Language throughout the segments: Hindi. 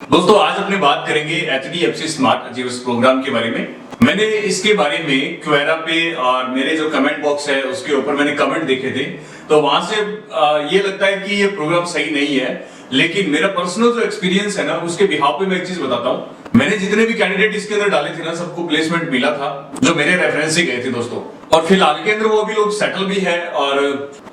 दोस्तों आज अपने बात करेंगे HDFC स्मार्ट अचीवर्स प्रोग्राम के बारे में। मैंने इसके बारे में क्वेरा पे और मेरे जो कमेंट बॉक्स है उसके ऊपर मैंने कमेंट देखे थे, तो वहां से ये लगता है कि ये प्रोग्राम सही नहीं है। लेकिन मेरा पर्सनल जो एक्सपीरियंस है ना, उसके बिहाफ पे मैं एक चीज बताता हूँ। मैंने जितने भी कैंडिडेट इसके अंदर डाले थे ना, सबको प्लेसमेंट मिला था जो मेरे रेफरेंस से गए थे दोस्तों। और फिलहाल के अंदर वो अभी लोग सेटल भी है और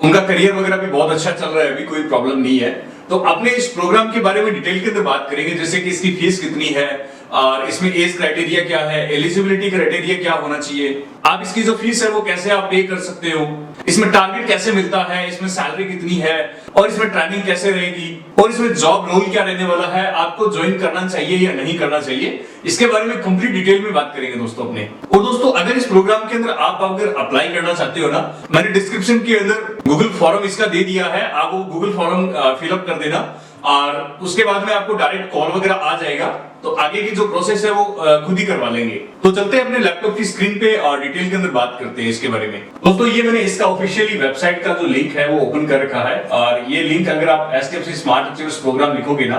उनका करियर वगैरह भी बहुत अच्छा चल रहा है, अभी कोई प्रॉब्लम नहीं है। तो अपने इस प्रोग्राम के बारे में डिटेल के अंदर बात करेंगे, जैसे कि इसकी फीस कितनी है और इसमें एज क्राइटेरिया क्या है, एलिजिबिलिटी क्राइटेरिया क्या होना चाहिए, आप इसकी जो फीस है वो कैसे आप पे कर सकते हो, इसमें टारगेट कैसे मिलता है, इसमें सैलरी कितनी है और इसमें ट्रेनिंग कैसे रहेगी और इसमें जॉब रोल क्या रहने वाला है, आपको ज्वाइन करना चाहिए या नहीं करना चाहिए, इसके बारे में कंप्लीट डिटेल में बात करेंगे दोस्तों अपने। और दोस्तों अगर इस प्रोग्राम के अंदर आप अगर अप्लाई करना चाहते हो ना, मैंने डिस्क्रिप्शन के अंदर गूगल फॉर्म इसका दे दिया है, आप वो गूगल फॉर्म फिलअप कर देना और उसके बाद में आपको डायरेक्ट कॉल वगैरह आ जाएगा। तो आगे की जो प्रोसेस है वो खुद ही करवा लेंगे। तो चलते हैं अपने लैपटॉप की स्क्रीन पे और डिटेल के अंदर बात करते हैं इसके बारे में। दोस्तों ये मैंने इसका ऑफिशियली वेबसाइट का जो लिंक है वो ओपन कर रखा है और ये लिंक अगर आप HDFC स्मार्ट अचीवर्स प्रोग्राम लिखोगे ना,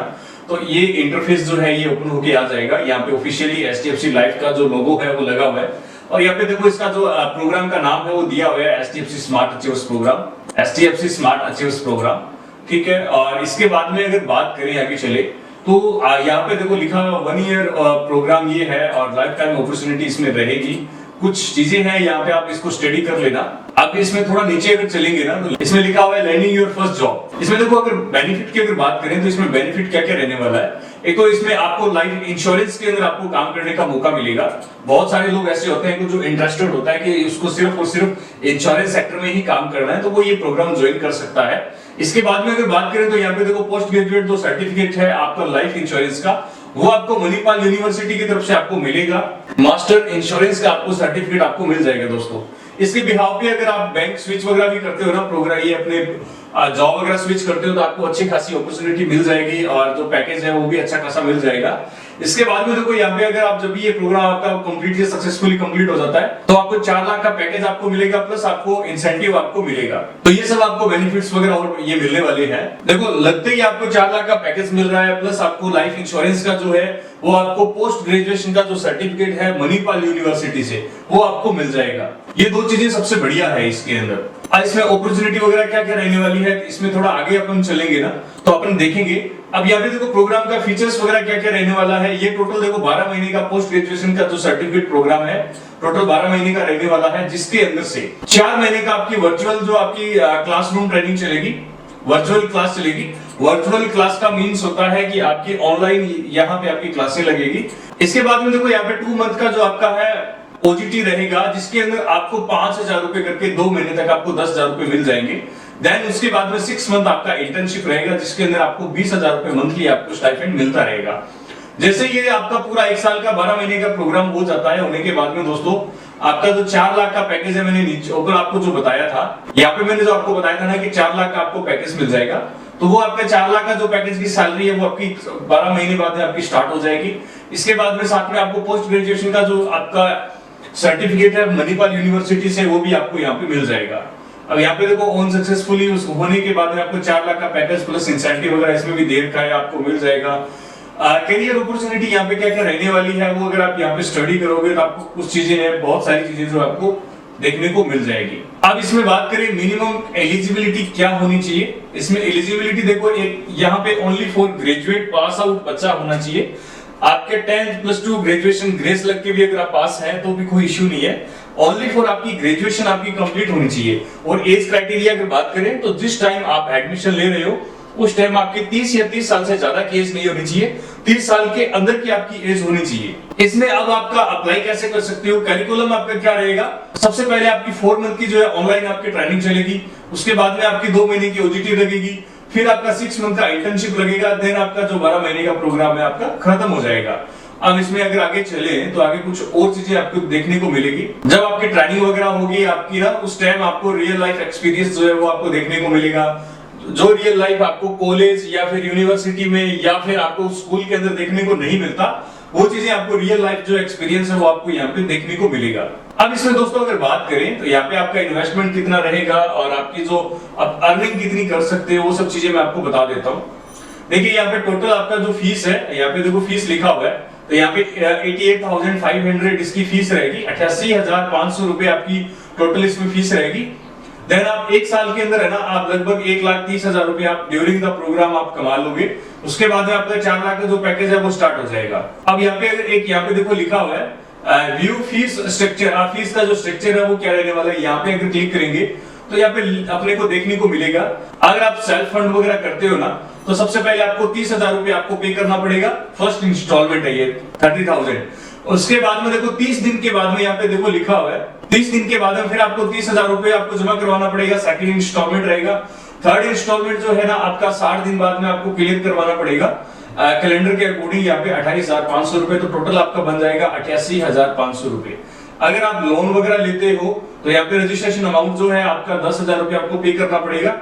तो ये इंटरफेस जो है ये ओपन होके आ जाएगा। यहाँ पे ऑफिशियली HDFC लाइफ का जो लोगो है वो लगा हुआ है और यहाँ पे देखो इसका जो प्रोग्राम का नाम है वो दिया हुआ है HDFC smart achievers program, HDFC smart achievers program, ठीक है। और इसके बाद में अगर बात करें आगे चले तो यहाँ पे देखो लिखा हुआ 1 ईयर प्रोग्राम ये है और लाइफ टाइम अपॉर्चुनिटी इसमें रहेगी। कुछ चीजें हैं यहाँ पे, आप इसको स्टडी कर लेना। आप इसमें थोड़ा नीचे अगर चलेंगे ना तो इसमें लिखा हुआ है लर्निंग योर फर्स्ट जॉब। इसमें देखो अगर बेनिफिट की अगर बात करें तो इसमें बेनिफिट क्या क्या रहने वाला है। एक तो इसमें आपको लाइफ इंश्योरेंस के अंदर आपको काम करने का मौका मिलेगा। बहुत सारे लोग ऐसे होते हैं जो इंटरेस्टेड होता है कि उसको सिर्फ और सिर्फ इंश्योरेंस सेक्टर में ही काम करना है, तो वो ये प्रोग्राम ज्वाइन कर सकता है। इसके बाद में अगर बात करें तो यहाँ पे देखो पोस्ट ग्रेजुएट जो सर्टिफिकेट है आपका लाइफ इंश्योरेंस का, वो आपको मणिपाल यूनिवर्सिटी की तरफ से आपको मिलेगा। मास्टर इंश्योरेंस का आपको सर्टिफिकेट आपको मिल जाएगा दोस्तों। इसके बिहाव पे अगर आप बैंक स्विच वगैरह भी करते हो ना, प्रोग्राम ये अपने जॉब वगैरह स्विच करते हो तो आपको अच्छी खासी अपॉर्चुनिटी मिल जाएगी और जो पैकेज है वो भी अच्छा खासा मिल जाएगा। इसके बाद में देखो यहाँ पे अगर आप जब भी ये प्रोग्राम आपका कंप्लीटली सक्सेसफुली कंप्लीट हो जाता है तो आपको 4 लाख का पैकेज आपको मिलेगा, प्लस आपको इंसेंटिव आपको मिलेगा। तो ये सब आपको बेनिफिट्स वगैरह और ये मिलने वाले हैं। देखो लगते ही आपको 4 लाख का पैकेज मिल रहा है, प्लस आपको लाइफ इंश्योरेंस का जो है वो आपको पोस्ट ग्रेजुएशन का जो सर्टिफिकेट है मणिपाल यूनिवर्सिटी से वो आपको मिल जाएगा। ये दो चीजें सबसे बढ़िया है इसके अंदर। इसमें अपॉर्चुनिटी वगैरह क्या क्या रहने वाली है, इसमें थोड़ा आगे अपन चलेंगे ना तो अपन देखेंगे। अब यहाँ पे देखो प्रोग्राम का फीचर्स वगैरह क्या क्या रहने वाला है। ये टोटल देखो 12 महीने का पोस्ट ग्रेजुएशन का जो सर्टिफिकेट प्रोग्राम है, टोटल 12 महीने का रहने वाला है, जिसके अंदर से 4 महीने का आपकी वर्चुअल जो आपकी क्लासरूम ट्रेनिंग चलेगी, वर्चुअल क्लास चलेगी। वर्चुअल क्लास का मीन्स होता है कि आपकी ऑनलाइन यहाँ पे आपकी क्लासें लगेगी। इसके बाद में देखो यहाँ पे 2 मंथ का जो आपका है OGT रहेगा, जिसके अंदर आपको 5,000 रुपए करके 2 महीने तक आपको 10,000 रुपए मिल जाएंगे। देन उसके बाद में 6 मंथ आपका इंटर्नशिप रहेगा, जिसके अंदर आपको 20,000 रुपए मंथली आपको स्टाइपेंड मिलता रहेगा। जैसे ये आपका पूरा 1 साल का 12 महीने का प्रोग्राम हो जाता है, होने के बाद में दोस्तों आपका जो 4 लाख का पैकेज है, मैंने नीचे ऊपर आपको जो बताया था, यहाँ पे मैंने जो आपको बताया था ना कि 4 लाख का आपको पैकेज मिल जाएगा, तो वो आपका 4 लाख का जो पैकेज की सैलरी है वो आपकी 12 महीने बाद में आपकी स्टार्ट हो जाएगी। इसके बाद में साथ में आपको पोस्ट ग्रेजुएशन का जो आपका सर्टिफिकेट है मणिपाल यूनिवर्सिटी से वो भी आपको यहाँ पे मिल जाएगा। अब यहाँ पे देखो ऑन सक्सेसफुली होने के बाद में आपको 4 लाख का पैकेज प्लस इंसेंटिव वगैरह इसमें भी देर का है आपको मिल जाएगा। करियर अपॉर्चुनिटी यहाँ पे क्या क्या रहने वाली है वो अगर आप यहाँ पे स्टडी करोगे तो आपको कुछ चीजें हैं, बहुत सारी चीजें जो आपको देखने को मिल जाएगी। अब इसमें बात करें मिनिमम एलिजिबिलिटी क्या होनी चाहिए। इसमें एलिजिबिलिटी देखो एक यहाँ पे only for graduate pass out बच्चा होना चाहिए। आपके 10th +2 ग्रेजुएशन ग्रेस लग के भी अगर आप पास हैं तो भी कोई इश्यू नहीं है। ओनली फॉर आपकी ग्रेजुएशन आपकी कंप्लीट होनी चाहिए। और एज क्राइटेरिया अगर बात करें तो जिस टाइम आप एडमिशन ले रहे हो उस टाइम आपकी 30 या 30 साल से ज्यादा की एज नहीं होनी चाहिए, 30 साल के अंदर की आपकी एज होनी चाहिए। इसमें अब आपका अप्लाई कैसे कर सकते हो, कैरिकुलम आपका क्या रहेगा। सबसे पहले आपकी 4 मंथ की जो है ऑनलाइन आपकी ट्रेनिंग चलेगी, उसके बाद में आपकी 2 महीने की OGT लगेगी, फिर आपका 6 मंथ का इंटर्नशिप लगेगा, देन आपका जो 12 महीने का प्रोग्राम है आपका खत्म हो जाएगा। अब इसमें अगर आगे चले तो आगे कुछ और चीजें आपको देखने को मिलेगी। जब आपकी ट्रेनिंग वगैरह होगी आपकी ना, उस टाइम आपको रियल लाइफ एक्सपीरियंस जो है वो आपको देखने को मिलेगा। जो रियल लाइफ आपको कॉलेज या फिर यूनिवर्सिटी में या फिर आपको स्कूल के अंदर देखने को नहीं मिलता, वो चीजें आपको रियल लाइफ जो एक्सपीरियंस है वो आपको यहाँ पे देखने को मिलेगा। अब इसमें दोस्तों अगर बात करें तो यहाँ पे आपका इन्वेस्टमेंट कितना रहेगा और आपकी जो आप अर्निंग कितनी कर सकते हो वो सब चीजें मैं आपको बता देता हूँ। देखिए यहाँ पे टोटल आपका जो फीस है, यहाँ पे देखो फीस लिखा हुआ है, तो यहाँ पे 88,500 इसकी फीस रहेगी, 88,500 रुपए आपकी टोटल इसमें फीस रहेगी। देन आप एक साल के अंदर है ना, आप लगभग 1,30,000 रुपए आप ड्यूरिंग द प्रोग्राम आप कमा लोगे। उसके बाद में आपका 4 लाख का जो पैकेज है वो स्टार्ट हो जाएगा। अब यहाँ पे यहाँ पे देखो लिखा हुआ है व्यू फीस स्ट्रक्चर। फीस का जो स्ट्रक्चर है वो क्या रहने वाला है, यहाँ पे अगर क्लिक करेंगे तो यहाँ पे अपने को देखने को मिलेगा। अगर आप सेल्फ फंड वगैरह करते हो ना, तो सबसे पहले आपको 30,000 रुपए आपको पे करना पड़ेगा, फर्स्ट इंस्टॉलमेंट है ये 30,000। उसके बाद में देखो 30 दिन के बाद में यहाँ पे देखो लिखा हुआ है 30 दिन के बाद में फिर आपको 30,000 रुपए आपको जमा करवाना पड़ेगा, सेकंड इंस्टॉलमेंट रहेगा। थर्ड इंस्टॉलमेंट जो है ना आपका 60 दिन बाद में आपको क्लियर करवाना पड़ेगा कैलेंडर के अकॉर्डिंग, यहाँ पे 28,500 रुपए, तो टोटल आपका बन जाएगा 88,500 रुपए। अगर आप लोन वगैरह लेते हो तो यहाँ पे रजिस्ट्रेशन अमाउंट जो है आपका 10,000 रुपए आपको पे करना पड़ेगा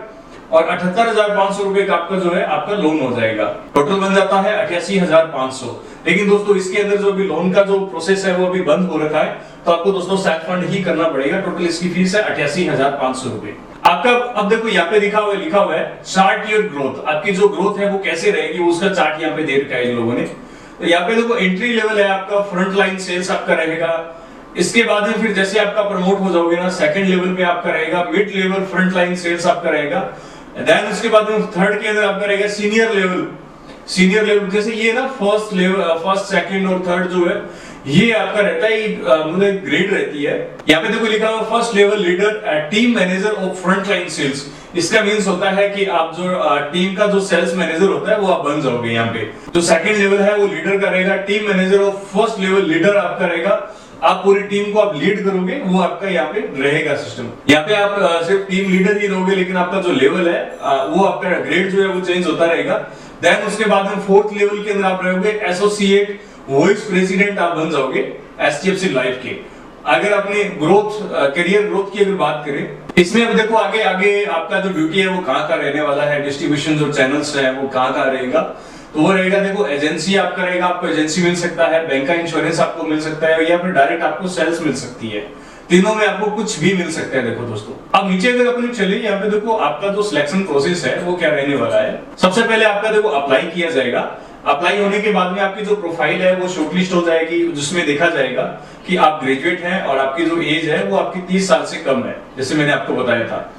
और 78,500 रुपए का आपका जो है आपका लोन हो जाएगा। टोटल बन जाता है 88,500। लेकिन दोस्तों इसके अंदर जो अभी लोन का जो प्रोसेस है वो अभी बंद हो रखा है, तो आपको दोस्तों सेल्फ फंड ही करना पड़ेगा। टोटल इसकी फीस है 88,500 रुपए। आपका अब देखो यहाँ पे लिखा हुआ है चार्ट योर ग्रोथ। आपकी जो ग्रोथ है वो कैसे रहेगी उसका चार्ट यहाँ पे दे रखा है इन लोगों ने। तो यहाँ पे देखो एंट्री लेवल है आपका, फ्रंट लाइन सेल्स आपका रहेगा। इसके बाद में फिर जैसे आपका प्रमोट हो जाओगे ना, सेकंड लेवल पे आपका रहेगा mid level front line sales आपका रहेगा। देन उसके बाद में थर्ड के अंदर आपका रहेगा सीनियर लेवल। जैसे ये ना फर्स्ट सेकंड और थर्ड जो है ये आपका रहता है, मतलब ग्रेड रहती है। यहाँ पे देखो लिखा हुआ first level leader team manager of front line sales. इसका मींस होता है कि आप जो टीम का जो सेल्स मैनेजर होता है वो आप बन जाओगे। यहाँ पे जो सेकंड लेवल है वो लीडर का रहेगा, team manager of first level leader आपका रहेगा। आप पूरी टीम को आप लीड करोगे, वो आपका यहाँ पे रहेगा सिस्टम। यहाँ पे आप सिर्फ टीम लीडर ही रहोगे, लेकिन आपका जो लेवल है वो आपका ग्रेड जो है वो चेंज होता रहेगा। देन उसके बाद में फोर्थ लेवल के अंदर आप रहोगे एसोसिएट वाइस प्रेसिडेंट आप बन जाओगे एचडीएफसी लाइफ के। अगर अपने ग्रोथ करियर ग्रोथ की अगर बात करें, इसमें अब देखो आगे आपका जो ड्यूटी है वो कहाँ का रहने वाला है, डिस्ट्रीब्यूशन जो चैनल्स है वो कहाँ का रहेगा, तो वो रहेगा देखो एजेंसी आपका रहेगा, आपको एजेंसी मिल सकता है, बैंक का इंश्योरेंस आपको मिल सकता है, या फिर डायरेक्ट आपको सेल्स मिल सकती है। तीनों में आपको कुछ भी मिल सकता है। देखो दोस्तों अब नीचे अगर अपने चले, यहाँ पे देखो आपका जो सिलेक्शन प्रोसेस है वो क्या रहने वाला है। सबसे पहले आपका देखो अप्लाई किया जाएगा। अप्लाई होने के बाद में आपकी जो प्रोफाइल है वो शॉर्टलिस्ट हो जाएगी, जिसमें देखा जाएगा कि आप ग्रेजुएट हैं और आपकी जो एज है वो आपकी 30 साल से कम है, जैसे मैंने आपको बताया था।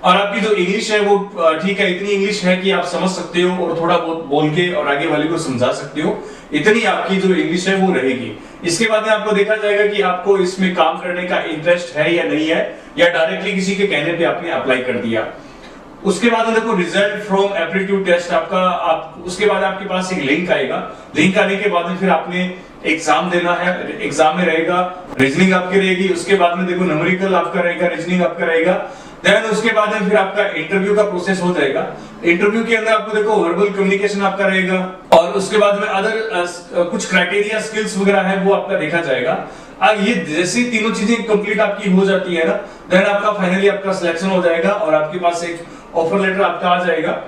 और आपकी जो इंग्लिश है वो ठीक है, इतनी इंग्लिश है कि आप समझ सकते हो और थोड़ा बहुत बोल के और आगे वाले को समझा सकते हो, इतनी आपकी जो इंग्लिश है वो रहेगी। इसके बाद में आपको देखा जाएगा कि आपको इसमें काम करने का इंटरेस्ट है या नहीं है, या डायरेक्टली किसी के कहने पे आपने अप्लाई कर दिया। उसके बाद देखो रिजल्ट फ्रॉम एप्टीट्यूड टेस्ट आपका उसके बाद आपके पास एक लिंक आएगा। लिंक आने के बाद में फिर आपने एग्जाम देना है। एग्जाम में रहेगा रीजनिंग आपकी रहेगी, उसके बाद में देखो न्यूमेरिकल आपका रहेगा, रीजनिंग आपका रहेगा। देन उसके बाद में फिर आपका इंटरव्यू का प्रोसेस हो जाएगा। इंटरव्यू के अंदर आपको देखो वर्बल कम्युनिकेशन आपका रहेगा, और उसके बाद में अदर कुछ क्राइटेरिया स्किल्स वगैरह है वो आपका देखा जाएगा। ये जैसी तीनों चीजें कंप्लीट आपकी हो जाती है ना, देन आपका फाइनली आपका सिलेक्शन हो जाएगा और आपके पास एक ऑफर लेटर आपका आ जाएगा।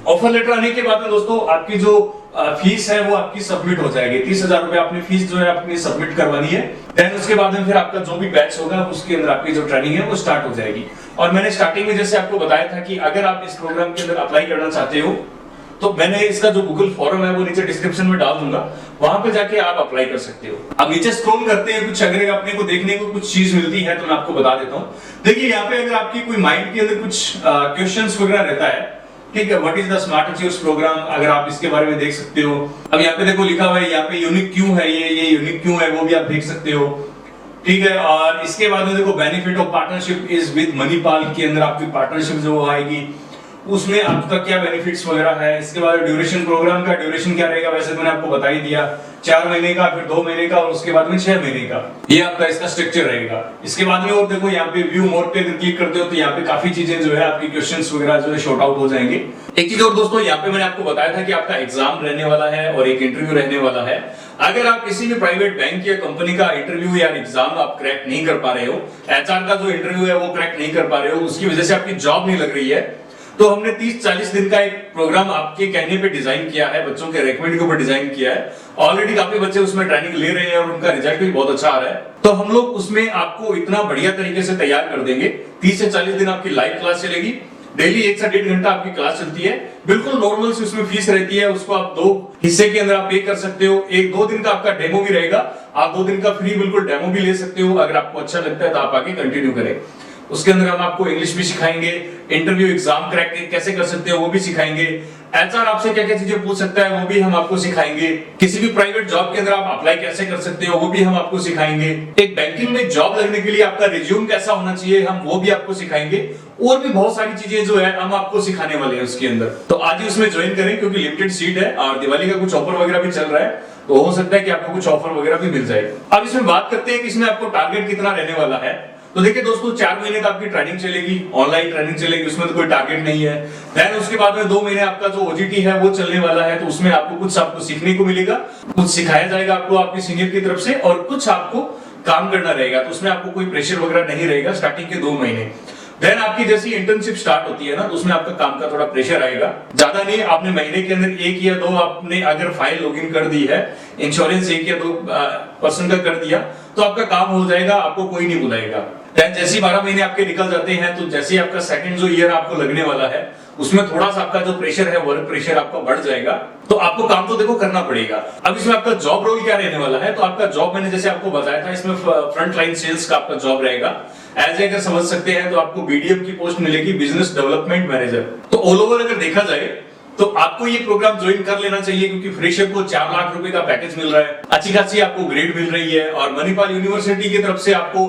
ऑफर लेटर आने के बाद में दोस्तों आपकी जो फीस है वो आपकी सबमिट हो जाएगी। 30,000 रुपए आपने फीस जो है अपनी सबमिट करवानी है। देन उसके बाद में फिर आपका जो भी बैच होगा उसके अंदर आपकी जो ट्रेनिंग है वो स्टार्ट हो जाएगी। और मैंने स्टार्टिंग में जैसे आपको बताया था कि अगर आप इस प्रोग्राम के अंदर अप्लाई करना चाहते हो तो मैंने इसका जो गूगल फॉर्म है वो नीचे डिस्क्रिप्शन में डाल दूंगा, वहां पे जाके आप अप्लाई कर सकते हो। अब नीचे स्क्रॉल करते हैं, कुछ अगर अपने को देखने को कुछ चीज मिलती है तो मैं आपको बता देता हूँ। देखिए यहाँ पे अगर आपकी कोई माइंड के अंदर कुछ क्वेश्चंस वगैरह रहता है, ठीक है, what is the smart achievers program, अगर आप इसके बारे में देख सकते हो। अब यहाँ पे देखो लिखा हुआ है, यहाँ पे यूनिक क्यों है, ये यूनिक क्यों है वो भी आप देख सकते हो, ठीक है। और इसके बाद में देखो benefit of partnership is with Manipal के अंदर आपकी पार्टनरशिप जो आएगी उसमें आपका क्या बेनिफिट्स वगैरह है। इसके बाद ड्यूरेशन, प्रोग्राम का ड्यूरेशन क्या रहेगा, वैसे मैंने आपको बता ही दिया, 4 महीने का, फिर 2 महीने का और उसके बाद में 6 महीने का, ये आपका इसका स्ट्रक्चर रहेगा। इसके बाद में और देखो यहाँ पे व्यू मोर पे अगर क्लिक करते हो तो यहाँ पे काफी चीजें जो है आपकी क्वेश्चंस वगैरह जो है शॉर्ट आउट हो जाएंगे। एक चीज और दोस्तों, यहाँ पे मैंने आपको बताया था कि आपका एग्जाम रहने वाला है और एक इंटरव्यू रहने वाला है। अगर आप किसी भी प्राइवेट बैंक या कंपनी का इंटरव्यू या एग्जाम आप क्रैक नहीं कर पा रहे हो, एचआर का जो इंटरव्यू है वो क्रैक नहीं कर पा रहे हो, उसकी वजह से आपकी जॉब नहीं लग रही है, तो हमने 30-40 दिन का एक प्रोग्राम आपके कहने पे डिजाइन किया है, बच्चों के रेकमेंड के ऊपर डिजाइन किया है। ऑलरेडी काफी बच्चे उसमें ट्रेनिंग ले रहे हैं और उनका रिजल्ट भी बहुत अच्छा आ रहा है। तो हम लोग उसमें आपको इतना बढ़िया तरीके से तैयार कर देंगे। 30 से 40 दिन आपकी लाइव क्लास चलेगी, डेली 1 से 1.5 घंटा आपकी क्लास चलती है, बिल्कुल नॉर्मल सी उसमें फीस रहती है। उसको आप 2 हिस्से के अंदर आप पे कर सकते हो। 1-2 दिन का आपका डेमो भी रहेगा, आप 2 दिन का फ्री बिल्कुल डेमो भी ले सकते हो। अगर आपको अच्छा लगता है तो आप आगे कंटिन्यू करें। उसके अंदर हम आपको इंग्लिश भी सिखाएंगे, इंटरव्यू एग्जाम क्रैक कैसे कर सकते हो वो भी सिखाएंगे, एचआर आपसे क्या क्या चीजें पूछ सकता है वो भी हम आपको सिखाएंगे, किसी भी प्राइवेट जॉब के अंदर आप अप्लाई कैसे कर सकते हो वो भी हम आपको सिखाएंगे, एक बैंकिंग में जॉब लगने के लिए आपका रिज्यूम कैसा होना चाहिए हम वो भी आपको सिखाएंगे, और भी बहुत सारी चीजें जो है हम आपको सिखाने वाले हैं उसके अंदर। तो आज ही उसमें ज्वाइन करें क्योंकि लिमिटेड सीट है और दिवाली का कुछ ऑफर वगैरह भी चल रहा है, तो हो सकता है कि आपको कुछ ऑफर वगैरह भी मिल जाए। अब इसमें बात करते हैं कि इसमें आपको टारगेट कितना रहने वाला है। तो देखिए दोस्तों, 4 महीने का आपकी ट्रेनिंग चलेगी, ऑनलाइन ट्रेनिंग चलेगी, उसमें तो कोई टारगेट नहीं है। देन उसके बाद में 2 महीने आपका जो ओजीटी है वो चलने वाला है, तो उसमें आपको सीखने को मिलेगा, कुछ सिखाया जाएगा आपको आपके सीनियर की तरफ से, और कुछ आपको काम करना रहेगा। तो उसमें आपको कोई प्रेशर वगैरह नहीं रहेगा स्टार्टिंग के 2 महीने। देन आपकी जैसी इंटर्नशिप स्टार्ट होती है ना, तो उसमें आपका काम का थोड़ा प्रेशर आएगा। ज्यादा नहीं, आपने महीने के अंदर 1 या 2 आपने अगर फाइल लॉगिन कर दी है, इंश्योरेंस 1 या 2 पर्सन का कर दिया तो आपका काम हो जाएगा, आपको कोई नहीं बुलाएगा। देन जैसे 12 महीने आपके निकल जाते हैं, तो जैसे आपका सेकंड जो ईयर आपको लगने वाला है उसमें थोड़ा सा आपका जो प्रेशर है, वर्क प्रेशर आपका बढ़ जाएगा, तो आपको काम तो देखो करना पड़ेगा। अब इसमें आपका जॉब रोल क्या रहने वाला है, तो आपका जॉब मैंने जैसे आपको बताया था, इसमें फ्रंट लाइन सेल्स का आपका जॉब रहेगा। एज अगर समझ सकते हैं तो आपको बीडीएम की पोस्ट मिलेगी, बिजनेस डेवलपमेंट मैनेजर। तो ऑल ओवर अगर देखा जाए तो आपको ये प्रोग्राम ज्वाइन कर लेना चाहिए, क्योंकि फ्रेशर को 4 लाख रुपए का पैकेज मिल रहा है, अच्छी खासी आपको ग्रेड मिल रही है, और मणिपाल यूनिवर्सिटी की तरफ से आपको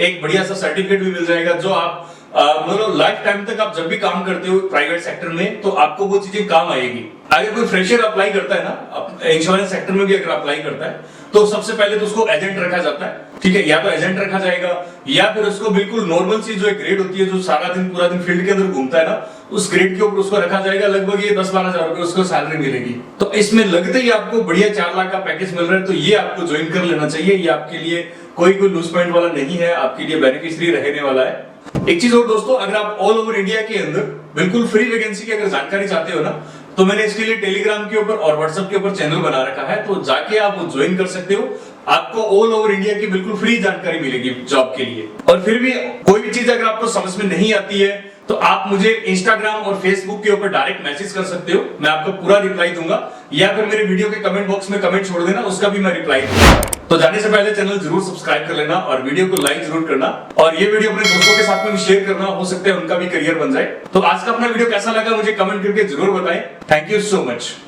एक बढ़िया सा सर्टिफिकेट भी मिल जाएगा, जो आप मतलब लाइफ टाइम तक आप जब भी काम करते हो प्राइवेट सेक्टर में तो आपको वो चीजें काम आएगी। अगर कोई फ्रेशर अप्लाई करता है ना इंश्योरेंस सेक्टर में भी अगर अप्लाई करता है तो सबसे पहले तो उसको एजेंट रखा जाता है, ठीक है, या तो एजेंट रखा जाएगा या फिर उसको बिल्कुल नॉर्मल सी जो एक ग्रेड होती है, जो सारा दिन पूरा दिन फील्ड के अंदर घूमता है ना, उस ग्रेड के ऊपर उसको रखा जाएगा। लगभग ये 10-12 हजार रुपए उसको सैलरी मिलेगी। तो इसमें लगते ही आपको बढ़िया 4 लाख का पैकेज मिल रहा है, तो ये आपको ज्वाइन कर लेना चाहिए। ये आपके लिए कोई लूज पॉइंट वाला नहीं है, आपके लिए बेनिफिशियरी रहने वाला है। एक चीज और दोस्तों, अगर आप ऑल ओवर इंडिया के अंदर बिल्कुल फ्री वैकेंसी की अगर जानकारी चाहते हो ना, तो मैंने इसके लिए टेलीग्राम के ऊपर और व्हाट्सएप के ऊपर चैनल बना रखा है, तो जाके आप वो ज्वाइन कर सकते हो। आपको ऑल ओवर इंडिया की बिल्कुल फ्री जानकारी मिलेगी जॉब के लिए। और फिर भी कोई भी चीज अगर आपको समझ में नहीं आती है तो आप मुझे इंस्टाग्राम और फेसबुक के ऊपर डायरेक्ट मैसेज कर सकते हो, मैं आपको पूरा रिप्लाई दूंगा, या फिर मेरे वीडियो के कमेंट बॉक्स में कमेंट छोड़ देना, उसका भी मैं रिप्लाई दूंगा। तो जाने से पहले चैनल जरूर सब्सक्राइब कर लेना और वीडियो को लाइक जरूर करना, और ये वीडियो अपने दोस्तों के साथ में भी शेयर करना, हो सकता है उनका भी करियर बन जाए। तो आज का अपना वीडियो कैसा लगा मुझे कमेंट करके जरूर बताएं। Thank you so much.